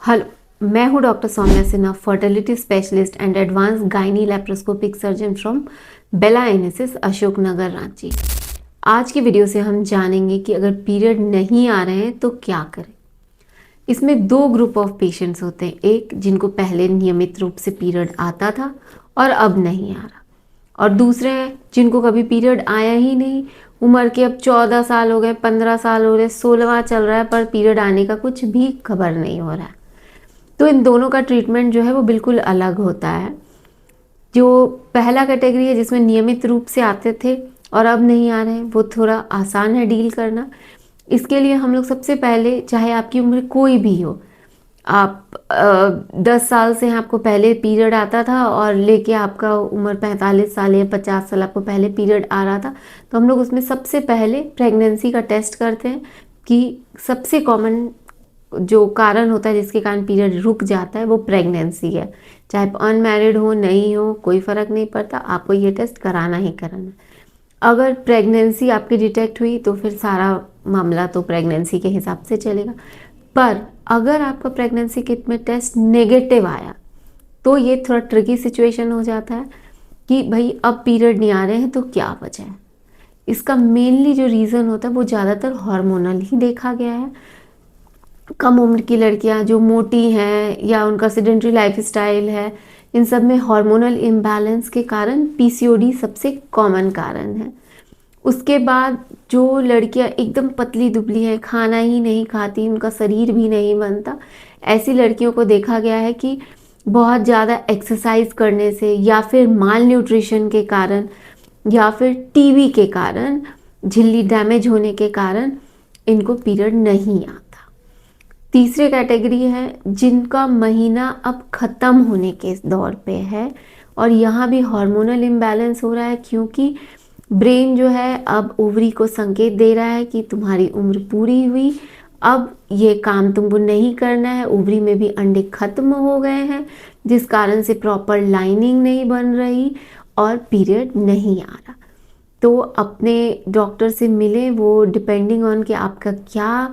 Hello, मैं हूँ doctor Saumya Sinha, fertility specialist and advance gynae laparoscopic surgeon from Bela NSS Ashok Nagar Ranchi. आज की वीडियो से हम जानेंगे कि अगर पीरियड नहीं आ रहे हैं तो क्या करें। इसमें दो ग्रुप ऑफ पेशेंट्स होते हैं, एक जिनको पहले नियमित रूप से पीरियड आता था और अब नहीं आ रहा, और दूसरे हैं जिनको कभी पीरियड आया ही नहीं, उम्र के अब 14 साल हो गए, 15 साल हो गए, 16वां चल रहा है पर पीरियड आने का कुछ भी खबर नहीं हो रहा है। तो इन दोनों का ट्रीटमेंट जो है वो बिल्कुल अलग होता है। जो पहला कैटेगरी है जिसमें नियमित रूप से आते थे और अब नहीं आ रहे हैं, वो थोड़ा आसान है डील करना। इसके लिए हम लोग सबसे पहले, चाहे आपकी उम्र कोई भी हो, आप 10 साल से आपको पहले पीरियड आता था और लेके आपका उम्र 45 साल या 50 साल आपको पहले पीरियड आ रहा था, तो हम लोग उसमें सबसे पहले प्रेगनेंसी का टेस्ट करते हैं कि सबसे कॉमन जो कारण होता है जिसके कारण पीरियड रुक जाता है वो प्रेगनेंसी है। चाहे अनमैरिड हो नहीं हो कोई फ़र्क नहीं पड़ता, आपको ये टेस्ट कराना ही कराना है। अगर प्रेगनेंसी आपकी डिटेक्ट हुई तो फिर सारा मामला तो प्रेगनेंसी के हिसाब से चलेगा। पर अगर आपका प्रेगनेंसी किट में टेस्ट नेगेटिव आया तो ये थोड़ा ट्रिकी सिचुएशन हो जाता है कि भाई अब पीरियड नहीं आ रहे हैं तो क्या वजह है। इसका मेनली जो रीज़न होता है वो ज़्यादातर हार्मोनल ही देखा गया है। कम उम्र की लड़कियां जो मोटी हैं या उनका सेडेंटरी लाइफस्टाइल है, इन सब में हार्मोनल इम्बैलेंस के कारण पीसीओडी सबसे कॉमन कारण है। उसके बाद जो लड़कियां एकदम पतली दुबली हैं, खाना ही नहीं खाती, उनका शरीर भी नहीं बनता, ऐसी लड़कियों को देखा गया है कि बहुत ज़्यादा एक्सरसाइज करने से या फिर माल न्यूट्रिशन के कारण या फिर टीबी के कारण, झिल्ली डैमेज होने के कारण इनको पीरियड नहीं आता। तीसरे कैटेगरी है जिनका महीना अब ख़त्म होने के दौर पे है और यहाँ भी हार्मोनल इम्बैलेंस हो रहा है, क्योंकि ब्रेन जो है अब ओवरी को संकेत दे रहा है कि तुम्हारी उम्र पूरी हुई, अब ये काम तुमको नहीं करना है। ओवरी में भी अंडे खत्म हो गए हैं जिस कारण से प्रॉपर लाइनिंग नहीं बन रही और पीरियड नहीं आ रहा। तो अपने डॉक्टर से मिलें, वो डिपेंडिंग ऑन कि आपका क्या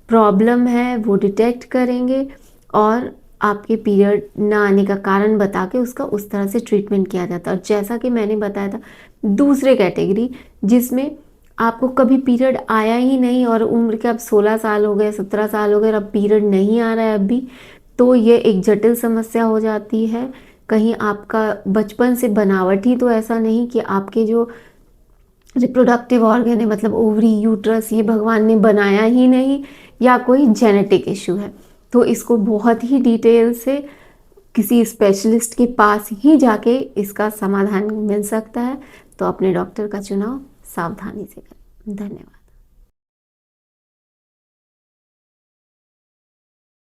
प्रॉब्लम है वो डिटेक्ट करेंगे और आपके पीरियड ना आने का कारण बता के उसका उस तरह से ट्रीटमेंट किया जाता है। और जैसा कि मैंने बताया था, दूसरे कैटेगरी जिसमें आपको कभी पीरियड आया ही नहीं और उम्र के अब 16 साल हो गए, 17 साल हो गए, अब पीरियड नहीं आ रहा है अभी, तो ये एक जटिल समस्या हो जाती है। कहीं आपका बचपन से बनावट ही तो ऐसा नहीं कि आपके जो रिप्रोडक्टिव ऑर्गन है, मतलब ओवरी, यूट्रस, ये भगवान ने बनाया ही नहीं, या कोई जेनेटिक इशू है। तो इसको बहुत ही डिटेल से किसी स्पेशलिस्ट के पास ही जाके इसका समाधान मिल सकता है। तो अपने डॉक्टर का चुनाव सावधानी से करें। धन्यवाद।